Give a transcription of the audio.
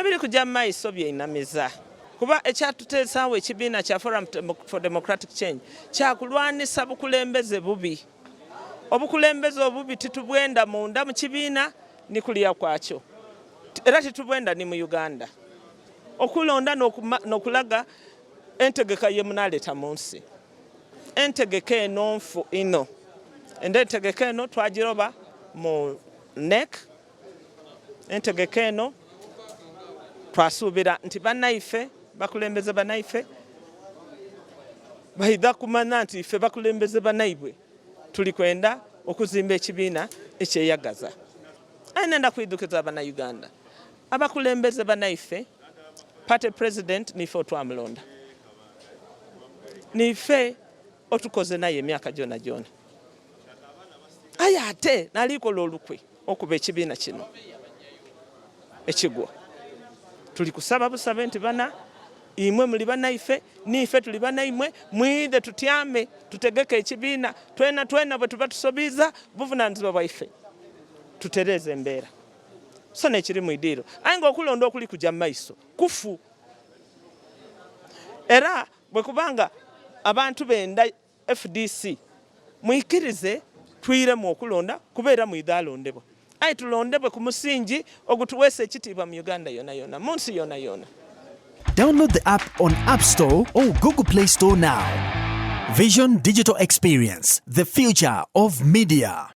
ebiri kujja maiso byeinamiza kuba ekyatuteesaawo ekibiina kya Forum for Democratic Change kyakulwanisa bukulembeze bubi. Obukulembeze obubi titubwenda munda mu kibiina ni kuliya kwakyo era titubwenda ni mu Uganda. Okulonda n'okulaga entegeka ye munaleta mu nsi. Entegeka eno nfu ino. Entegeka eno twagiroba mu NEC. Entegeka eno twasuubira nti bannaife bakulembeze bannaife baida kumanya nti ife bakulembeze bannaibwe tuli kwenda okuzimba ekibiina ekyeyagaza. Ainenda kuidukiza Uganda. Abakulembeze bannaife party president nife otwamulonda. Nife otukoze naye emyaka gyona gyona. Aye ate nalikola olukwe okuba ekibiina kino ekigwa. Tuli kusaba busabe nti bana imwe muli bannaife nife tuli bannaimwe mwide tutyame tutegeke ekibiina twena bwe tuba tusobiza buvunaanyizibwa bwaife tutereze embeera. So nekiri mu idiiro aye ng'okulonda okuli kujja mu maiso kufu. Era bwe kubanga abantu benda FDC mwikirize twiremu okulonda kubeera mwide alondebwa. Aye tulondebwe ku musingi ogutuweesa ekitiibwa mu Uganda yona yona mu nsi yona yona. Download the app on App Store or Google Play Store now. Vision Digital Experience, the future of media.